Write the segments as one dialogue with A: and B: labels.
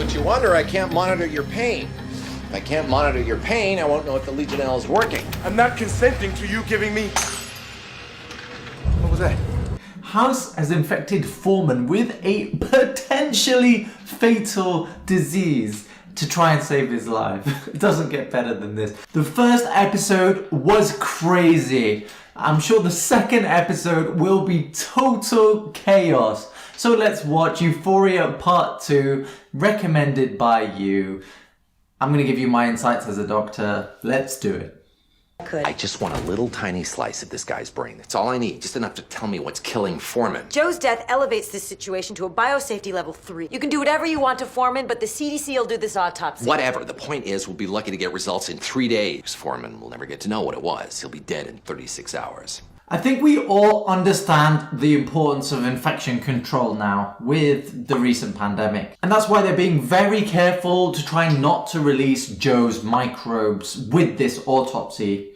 A: what you want, or I can't monitor your pain. If I can't monitor your pain, I won't know if the Legionella is working.
B: I'm not consenting to you giving me... What was that?
C: House has infected Foreman with a potentially fatal disease to try and save his life. It doesn't get better than this. The first episode was crazy. I'm sure the second episode will be total chaos. So let's watch Euphoria Part 2, recommended by you. I'm going to give you my insights as a doctor. Let's do it.
A: I just want a little tiny slice of this guy's brain. That's all I need, just enough to tell me what's killing Foreman.
D: Joe's death elevates this situation to a biosafety level 3. You can do whatever you want to Foreman, but the CDC will do this autopsy.
A: Whatever. The point is, we'll be lucky to get results in 3 days. Foreman will never get to know what it was. He'll be dead in 36 hours.
C: I think we all understand the importance of infection control now with the recent pandemic. And that's why they're being very careful to try not to release Joe's microbes with this autopsy.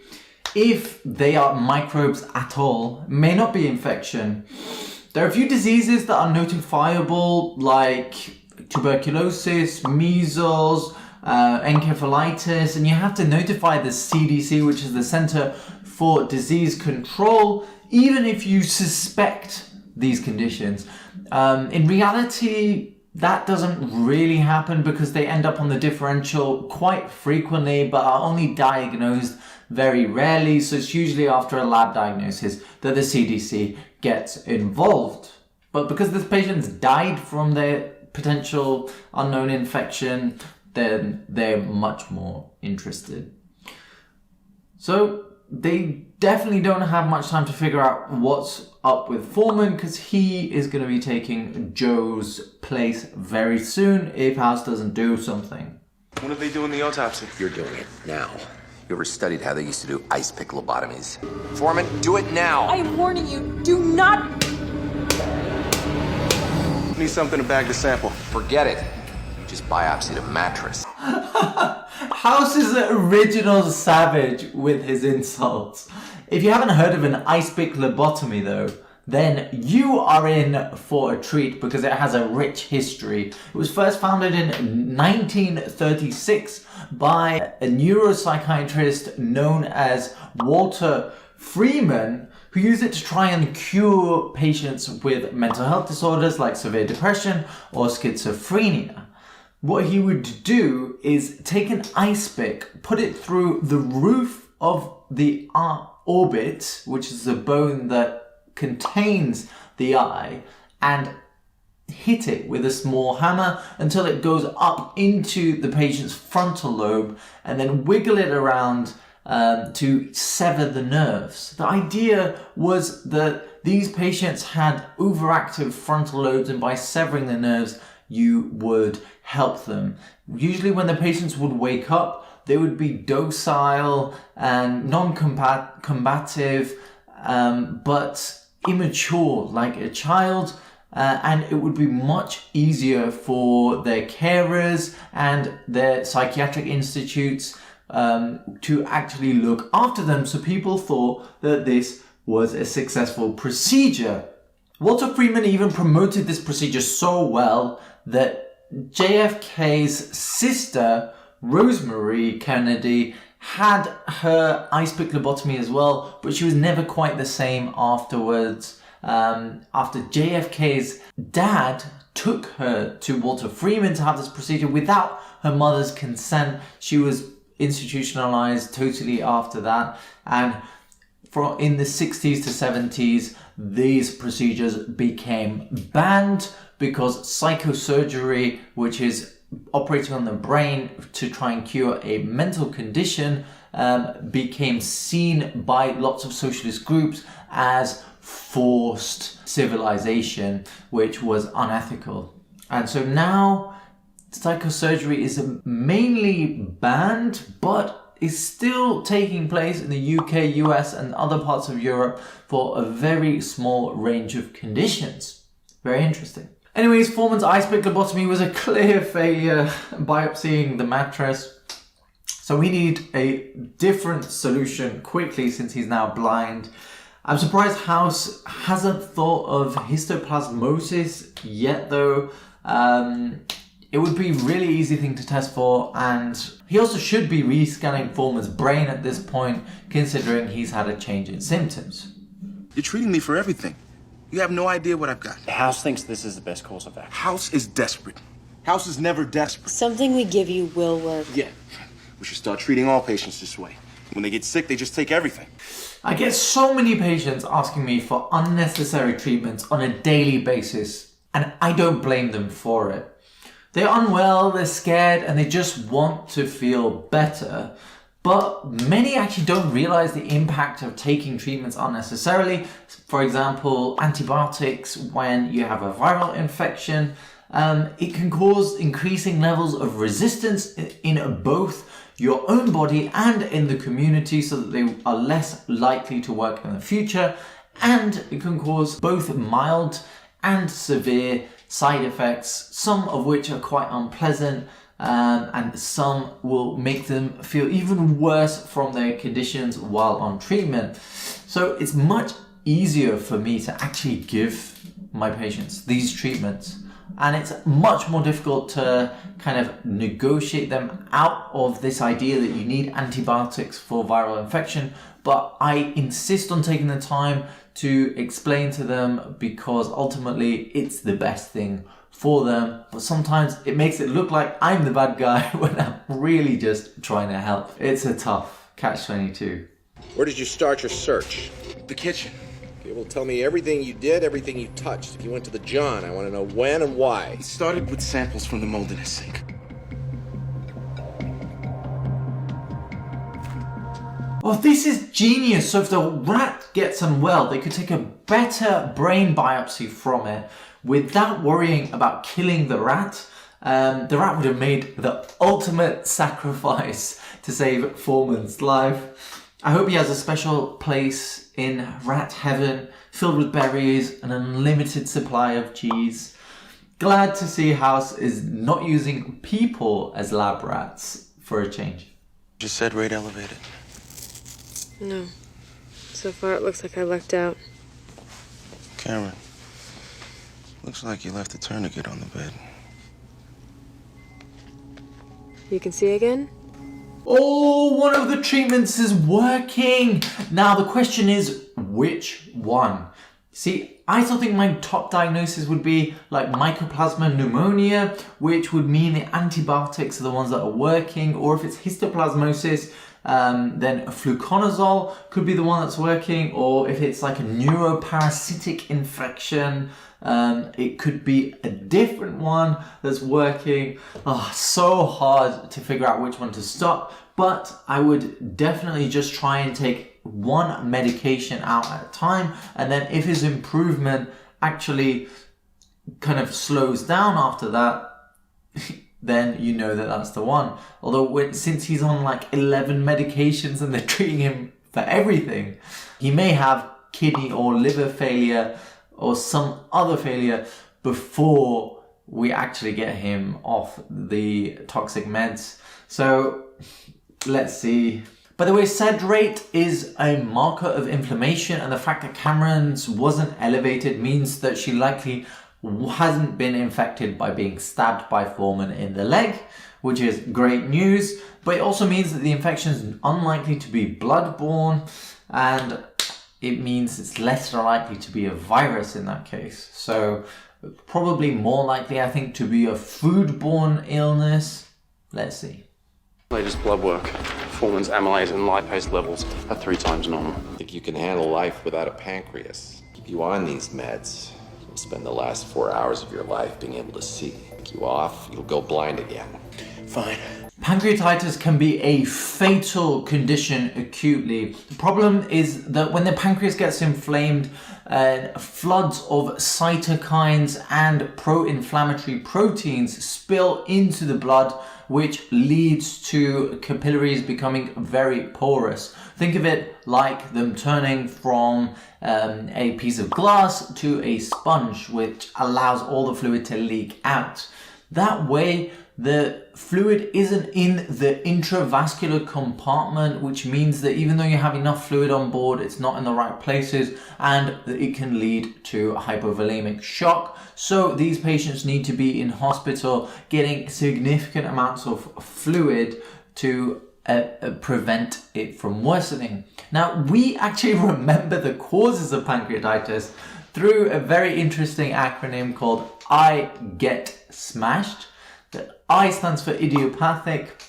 C: If they are microbes at all, it may not be infection. There are a few diseases that are notifiable, like tuberculosis, measles, encephalitis, and you have to notify the CDC, which is the Center for Disease Control, even if you suspect these conditions. In reality, that doesn't really happen because they end up on the differential quite frequently, but are only diagnosed very rarely. So it's usually after a lab diagnosis that the CDC gets involved. But because this patient's died from their potential unknown infection, then they're much more interested. So they definitely don't have much time to figure out what's up with Foreman because he is going to be taking Joe's place very soon if House doesn't do something.
B: When are they doing the autopsy?
A: You're doing it now. You ever studied how they used to do Icepick lobotomies? Foreman, do it now!
D: I am warning you, do not...
B: Need something to bag the sample.
A: Forget it. You just biopsied a mattress.
C: House is the original savage with his insults. If you haven't heard of an Icepick lobotomy though, then you are in for a treat because it has a rich history. It was first founded in 1936 by a neuropsychiatrist known as Walter Foreman, who used it to try and cure patients with mental health disorders like severe depression or schizophrenia. What he would do is take an icepick, put it through the roof of the orbit, which is the bone that contains the eye, and hit it with a small hammer until it goes up into the patient's frontal lobe and then wiggle it around to sever the nerves. The idea was that these patients had overactive frontal lobes, and by severing the nerves, you would help them. Usually when the patients would wake up, they would be docile and non-combative, but immature like a child, and it would be much easier for their carers and their psychiatric institutes to actually look after them. So people thought that this was a successful procedure. Walter Foreman even promoted this procedure so well that JFK's sister, Rosemary Kennedy, had her icepick lobotomy as well, but she was never quite the same afterwards. After JFK's dad took her to Walter Foreman to have this procedure without her mother's consent, she was institutionalized totally after that. And in the 60s to 70s, these procedures became banned because psychosurgery, which is operating on the brain to try and cure a mental condition, became seen by lots of socialist groups as forced civilization, which was unethical. And so now psychosurgery is mainly banned, but is still taking place in the UK, US, and other parts of Europe for a very small range of conditions. Very interesting. Anyways, Foreman's icepick lobotomy was a clear failure, biopsying the mattress. So we need a different solution quickly since he's now blind. I'm surprised House hasn't thought of histoplasmosis yet though. it would be a really easy thing to test for, and he also should be rescanning Foreman's brain at this point, considering he's had a change in symptoms.
B: You're treating me for everything. You have no idea what I've got.
E: House thinks this is the best course of action.
B: House is desperate. House is never desperate.
F: Something we give you will work.
B: Yeah, we should start treating all patients this way. When they get sick, they just take everything.
C: I get so many patients asking me for unnecessary treatments on a daily basis, and I don't blame them for it. They're unwell, they're scared, and they just want to feel better. But many actually don't realize the impact of taking treatments unnecessarily. For example, antibiotics when you have a viral infection. It can cause increasing levels of resistance in both your own body and in the community, so that they are less likely to work in the future. And it can cause both mild and severe side effects, some of which are quite unpleasant, and some will make them feel even worse from their conditions while on treatment. So it's much easier for me to actually give my patients these treatments, and it's much more difficult to kind of negotiate them out of this idea that you need antibiotics for viral infection. But I insist on taking the time to explain to them, because ultimately it's the best thing for them. But sometimes it makes it look like I'm the bad guy when I'm really just trying to help. It's a tough catch-22.
G: Where did you start your search?
B: The kitchen.
G: Okay, well, tell me everything you did, everything you touched. If you went to the John, I want to know when and why.
B: It started with samples from the mold in his sink.
C: Oh, this is genius. So if the rat gets unwell, they could take a better brain biopsy from it without worrying about killing the rat. The rat would have made the ultimate sacrifice to save Foreman's life. I hope he has a special place in rat heaven, filled with berries, an unlimited supply of cheese. Glad to see House is not using people as lab rats for a change.
B: Just said rate elevated.
F: No. So far it looks like I lucked out.
B: Cameron, looks like you left a tourniquet on the bed.
F: You can see again?
C: Oh, one of the treatments is working. Now the question is, which one? See, I still think my top diagnosis would be like mycoplasma pneumonia, which would mean the antibiotics are the ones that are working, or if it's histoplasmosis, then fluconazole could be the one that's working, or if it's like a neuroparasitic infection, it could be a different one that's working. Oh, so hard to figure out which one to stop, but I would definitely just try and take one medication out at a time, and then if his improvement actually kind of slows down after that, then you know that that's the one. Although since he's on like 11 medications and they're treating him for everything, he may have kidney or liver failure or some other failure before we actually get him off the toxic meds. So let's see. By the way, SED rate is a marker of inflammation, and the fact that Cameron's wasn't elevated means that she likely hasn't been infected by being stabbed by Foreman in the leg, which is great news. But it also means that the infection is unlikely to be blood-borne, and it means it's less likely to be a virus in that case. So probably more likely, I think, to be a food-borne illness. Let's see.
E: Latest blood work. Foreman's amylase and lipase levels are 3 times normal.
A: Think you can handle life without a pancreas? Keep you on these meds. You'll spend the last 4 hours of your life being able to see. Take you off, you'll go blind again.
B: Fine.
C: Pancreatitis can be a fatal condition acutely. The problem is that when the pancreas gets inflamed, floods of cytokines and pro-inflammatory proteins spill into the blood, which leads to capillaries becoming very porous. Think of it like them turning from a piece of glass to a sponge, which allows all the fluid to leak out. That way, the fluid isn't in the intravascular compartment, which means that even though you have enough fluid on board, it's not in the right places, and it can lead to hypovolemic shock. So these patients need to be in hospital getting significant amounts of fluid to prevent it from worsening. Now, we actually remember the causes of pancreatitis through a very interesting acronym called I get smashed. The I stands for idiopathic.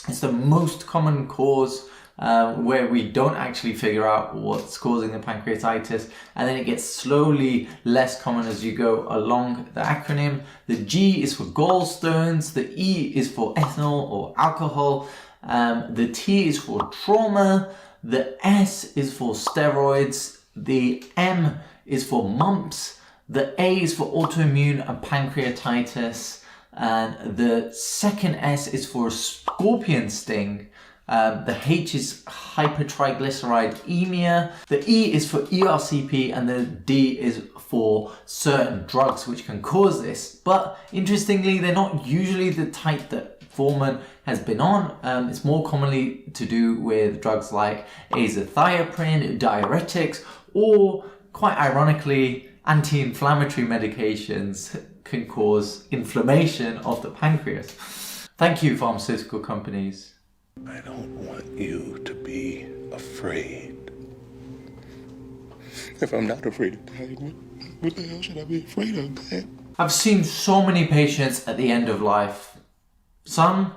C: It's the most common cause where we don't actually figure out what's causing the pancreatitis, and then it gets slowly less common as you go along the acronym. The G is for gallstones, the E is for ethanol or alcohol, the T is for trauma, the S is for steroids, the M is for mumps, the A is for autoimmune and pancreatitis, and the second S is for scorpion sting. The H is hypertriglyceridemia, the E is for ERCP, and the D is for certain drugs which can cause this. But interestingly, they're not usually the type that Foreman has been on. It's more commonly to do with drugs like azathioprine, diuretics, or quite ironically, anti-inflammatory medications can cause inflammation of the pancreas. Thank you, pharmaceutical companies.
B: I don't want you to be afraid. If I'm not afraid of dying, what the hell should I be afraid of, man?
C: I've seen so many patients at the end of life. Some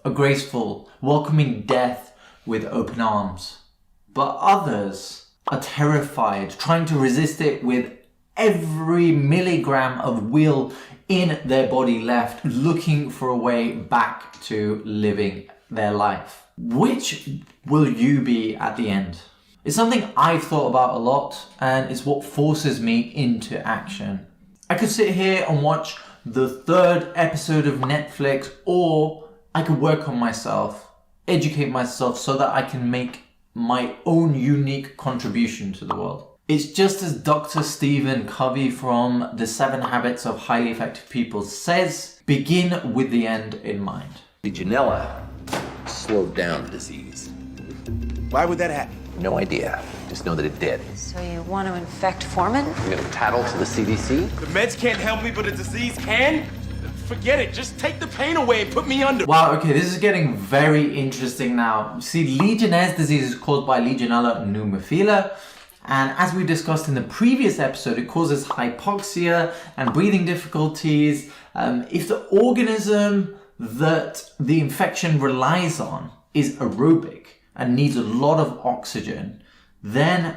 C: are graceful, welcoming death with open arms. But others are terrified, trying to resist it with every milligram of will in their body left, looking for a way back to living their life. Which will you be at the end? It's something I've thought about a lot, and it's what forces me into action. I could sit here and watch the 3rd episode of Netflix, or I could work on myself, educate myself so that I can make my own unique contribution to the world. It's just as Dr. Stephen Covey from The 7 Habits of Highly Effective People says, begin with the end in mind.
A: Legionella slowed down the disease.
G: Why would that happen?
A: No idea. Just know that it did.
D: So you want to infect Foreman?
A: You're gonna tattle to the CDC?
H: The meds can't help me, but a disease can? Forget it. Just take the pain away and put me under.
C: Wow, okay, this is getting very interesting now. See, Legionnaire's disease is caused by Legionella pneumophila. And as we discussed in the previous episode, it causes hypoxia and breathing difficulties. If the organism that the infection relies on is aerobic and needs a lot of oxygen, then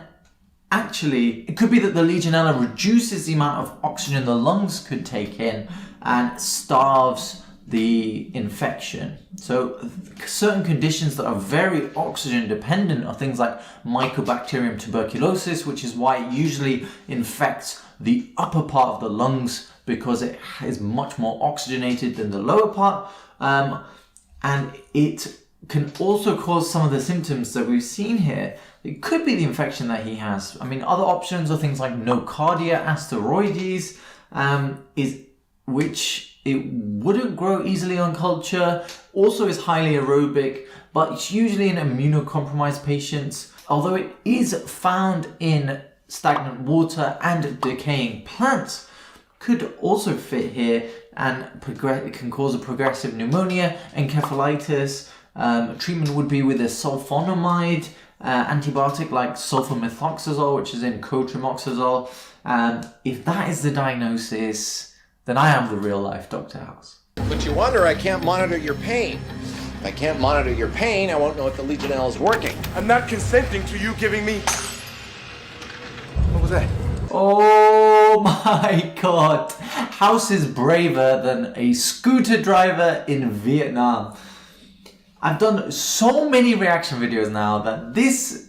C: actually it could be that the Legionella reduces the amount of oxygen the lungs could take in and starves the infection. So certain conditions that are very oxygen dependent are things like Mycobacterium tuberculosis, which is why it usually infects the upper part of the lungs because it is much more oxygenated than the lower part. And it can also cause some of the symptoms that we've seen here. It could be the infection that he has. I mean, other options are things like Nocardia asteroides, which it wouldn't grow easily on culture, also is highly aerobic, but it's usually in immunocompromised patients. Although it is found in stagnant water and decaying plants, could also fit here, and it can cause a progressive pneumonia, encephalitis. Treatment would be with a sulfonamide antibiotic like sulfamethoxazole, which is in cotrimoxazole. If that is the diagnosis, then I am the real life Dr. House.
G: But you wonder I can't monitor your pain. If I can't monitor your pain, I won't know if the Legionella is working.
H: I'm not consenting to you giving me... What was that?
C: Oh my god! House is braver than a scooter driver in Vietnam. I've done so many reaction videos now that this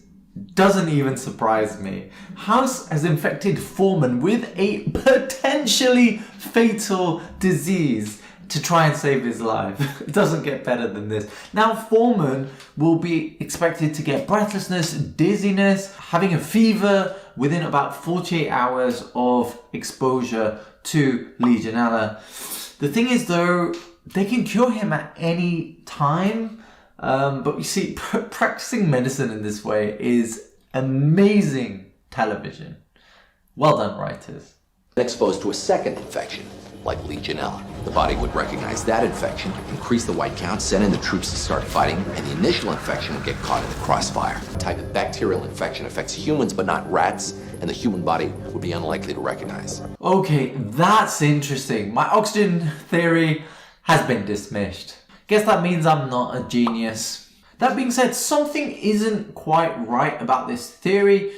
C: doesn't even surprise me. House has infected Foreman with a potentially fatal disease to try and save his life. It doesn't get better than this. Now Foreman will be expected to get breathlessness, dizziness, having a fever within about 48 hours of exposure to Legionella. The thing is though, they can cure him at any time. But you see, practicing medicine in this way is amazing television. Well done, writers.
A: Exposed to a second infection, like Legionella. The body would recognize that infection, increase the white count, send in the troops to start fighting, and the initial infection would get caught in the crossfire. The type of bacterial infection affects humans but not rats, and the human body would be unlikely to recognize.
C: Okay, that's interesting. My oxygen theory has been dismissed. Guess that means I'm not a genius. That being said, something isn't quite right about this theory.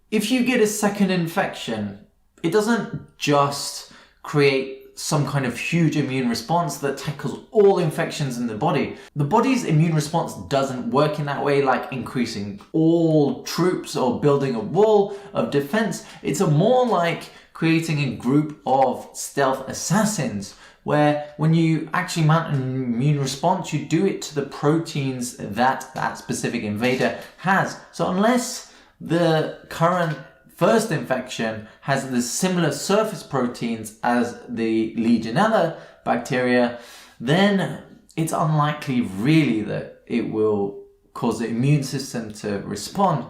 C: If you get a second infection, it doesn't just create some kind of huge immune response that tackles all infections in the body. The body's immune response doesn't work in that way, like increasing all troops or building a wall of defense. It's more like creating a group of stealth assassins, where when you actually mount an immune response, you do it to the proteins that specific invader has. So unless the current first infection has the similar surface proteins as the Legionella bacteria, then it's unlikely really that it will cause the immune system to respond.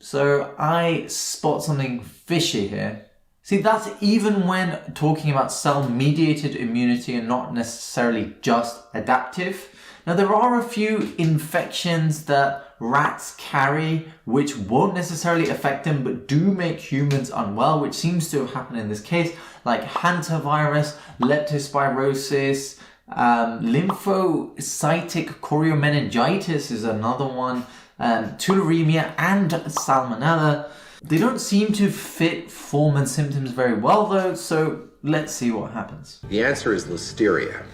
C: So I spot something fishy here. See, that's even when talking about cell-mediated immunity and not necessarily just adaptive. Now, there are a few infections that rats carry which won't necessarily affect them but do make humans unwell, which seems to have happened in this case, like hantavirus, leptospirosis, lymphocytic choriomeningitis is another one, tularemia and salmonella. They don't seem to fit Foreman symptoms very well though, so let's see what happens.
A: The answer is Listeria.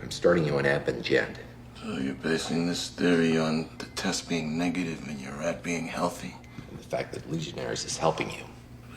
A: I'm starting you on app and Gen.
B: So you're basing this theory on the test being negative and your rat being healthy?
A: And the fact that Legionnaires is helping you.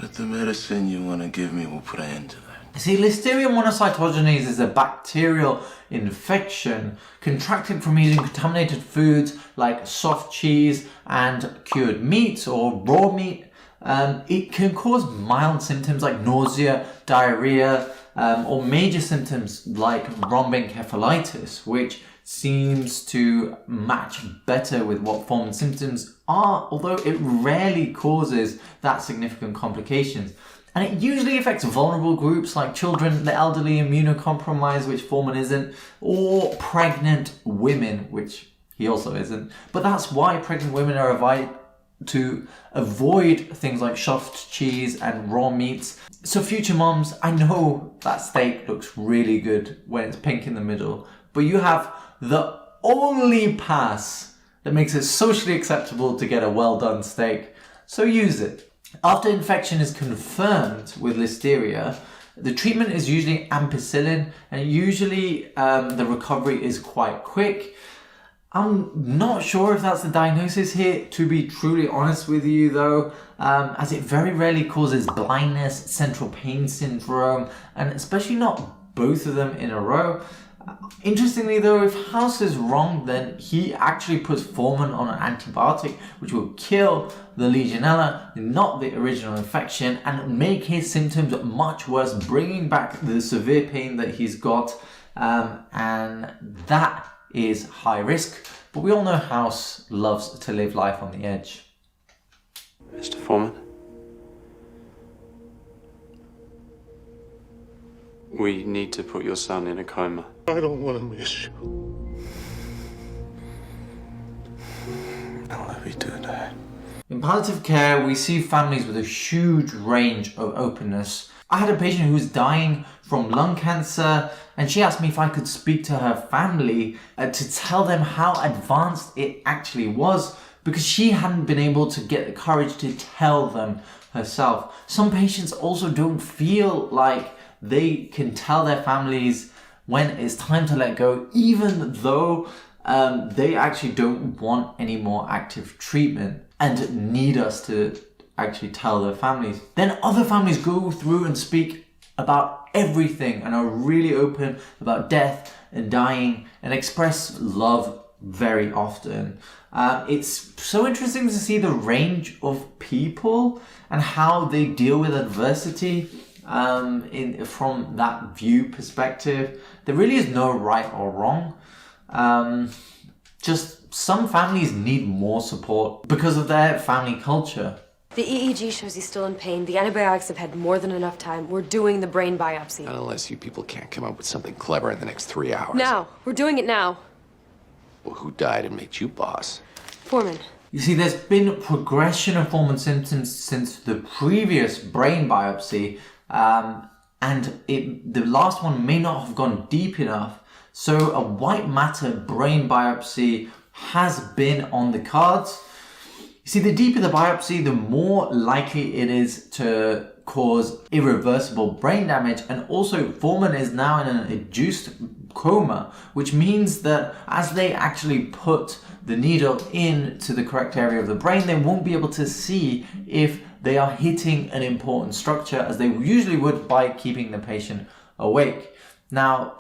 B: But the medicine you want to give me will put an end to that.
C: See, Listeria monocytogenes is a bacterial infection contracted from eating contaminated foods like soft cheese and cured meats or raw meat. It can cause mild symptoms like nausea, diarrhea, or major symptoms like rhombencephalitis, which seems to match better with what Foreman symptoms are, although it rarely causes that significant complications. And it usually affects vulnerable groups like children, the elderly, immunocompromised, which Foreman isn't, or pregnant women, which he also isn't. But that's why pregnant women are advised to avoid things like soft cheese and raw meats. So future moms, I know that steak looks really good when it's pink in the middle, but you have the only pass that makes it socially acceptable to get a well done steak, so use it. After infection is confirmed with Listeria, the treatment is usually ampicillin, and usually the recovery is quite quick. I'm not sure if that's the diagnosis here, to be truly honest with you though, as it very rarely causes blindness, central pain syndrome, and especially not both of them in a row. Interestingly though, if House is wrong, then he actually puts Foreman on an antibiotic which will kill the Legionella, not the original infection, and make his symptoms much worse, bringing back the severe pain that he's got, and that is high risk. But we all know House loves to live life on the edge.
E: Mr. Foreman? We need to put your son in a coma.
B: I don't want to miss you. I'll let me do that.
C: In palliative care, we see families with a huge range of openness. I had a patient who was dying from lung cancer, and she asked me if I could speak to her family to tell them how advanced it actually was, because she hadn't been able to get the courage to tell them herself. Some patients also don't feel like they can tell their families when it's time to let go, even though they actually don't want any more active treatment and need us to actually tell their families. Then other families go through and speak about everything and are really open about death and dying and express love very often. It's so interesting to see the range of people and how they deal with adversity. from that view perspective. There really is no right or wrong. Just some families need more support because of their family culture.
F: The EEG shows he's still in pain. The antibiotics have had more than enough time. We're doing the brain biopsy.
A: Not unless you people can't come up with something clever in the next 3 hours.
F: Now. We're doing it now.
A: Well, who died and made you boss?
F: Foreman.
C: You see, there's been progression of Foreman symptoms since the previous brain biopsy, and the last one may not have gone deep enough. So a white matter brain biopsy has been on the cards. You see, the deeper the biopsy, the more likely it is to cause irreversible brain damage. And also, Foreman is now in an induced coma, which means that as they actually put the needle into the correct area of the brain, they won't be able to see if they are hitting an important structure as they usually would by keeping the patient awake. Now,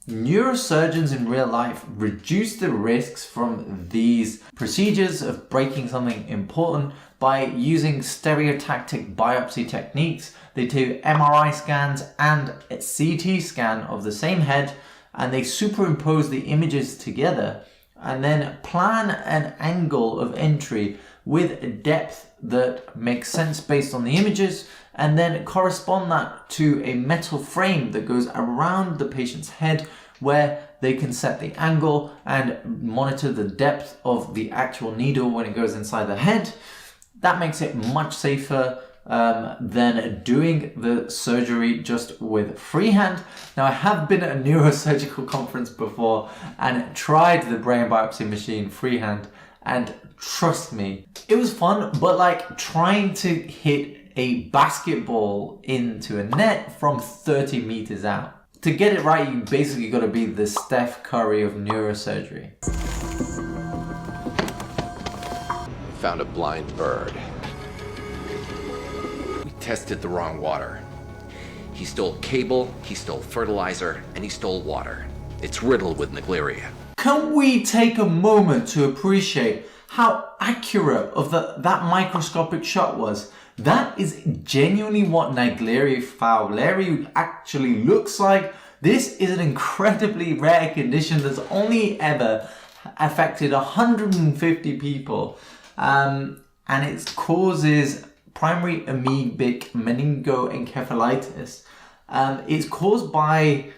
C: neurosurgeons in real life reduce the risks from these procedures of breaking something important by using stereotactic biopsy techniques. They do MRI scans and a CT scan of the same head, and they superimpose the images together and then plan an angle of entry with a depth that makes sense based on the images, and then correspond that to a metal frame that goes around the patient's head where they can set the angle and monitor the depth of the actual needle when it goes inside the head. That makes it much safer than doing the surgery just with freehand. Now, I have been at a neurosurgical conference before and tried the brain biopsy machine freehand, and trust me, it was fun, but like trying to hit a basketball into a net from 30 meters out. To get it right, you basically got to be the Steph Curry of neurosurgery.
A: Found a blind bird. We tested the wrong water. He stole cable, he stole fertilizer, and he stole water. It's riddled with Naegleria.
C: Can we take a moment to appreciate how accurate of that microscopic shot was? That is genuinely what Naegleria fowleri actually looks like. This is an incredibly rare condition that's only ever affected 150 people. And it causes primary amoebic meningoencephalitis. It's caused by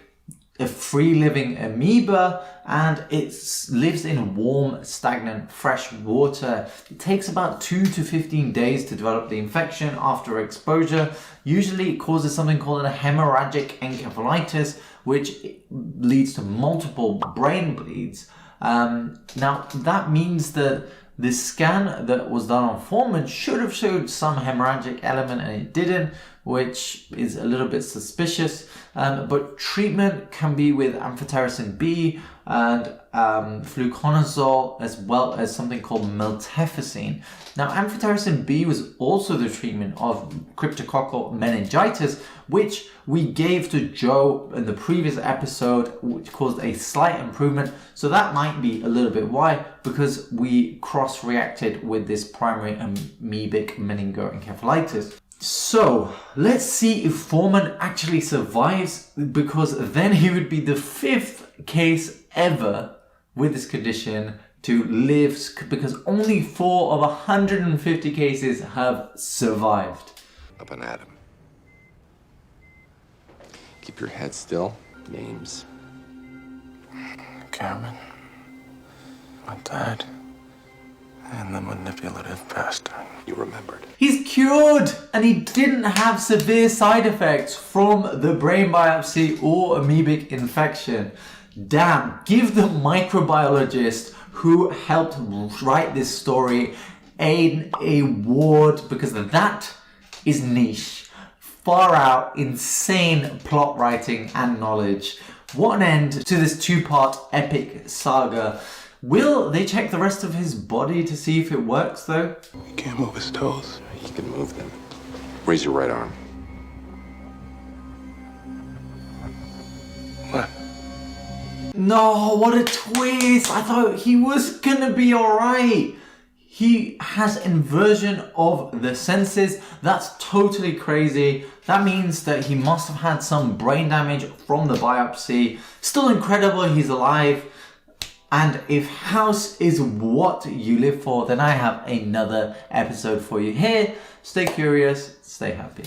C: a free-living amoeba, and it lives in warm, stagnant, fresh water. It takes about 2 to 15 days to develop the infection after exposure. Usually it causes something called a hemorrhagic encephalitis, which leads to multiple brain bleeds. Now, that means that the scan that was done on Foreman should have showed some hemorrhagic element, and it didn't, which is a little bit suspicious. But treatment can be with amphotericin B and fluconazole, as well as something called miltefosine. Now, amphotericin B was also the treatment of cryptococcal meningitis, which we gave to Joe in the previous episode, which caused a slight improvement. So that might be a little bit why, because we cross-reacted with this primary amoebic meningoencephalitis. So let's see if Foreman actually survives, because then he would be the 5th case ever with this condition to live, because only 4 of 150 cases have survived.
A: Up and at him. Keep your head still. Names.
B: Cameron, my dad, and the manipulative bastard.
A: You remembered.
C: He's cured, and he didn't have severe side effects from the brain biopsy or amoebic infection. Damn, give the microbiologist who helped write this story an award, because that is niche. Far out, insane plot writing and knowledge. What an end to this 2-part epic saga. Will they check the rest of his body to see if it works, though?
B: He can't move his toes.
A: He can move them. Raise your right arm.
B: What?
C: No, what a twist! I thought he was gonna be alright. He has inversion of the senses. That's totally crazy. That means that he must have had some brain damage from the biopsy. Still incredible he's alive. And if house is what you live for, then I have another episode for you here. Stay curious, stay happy.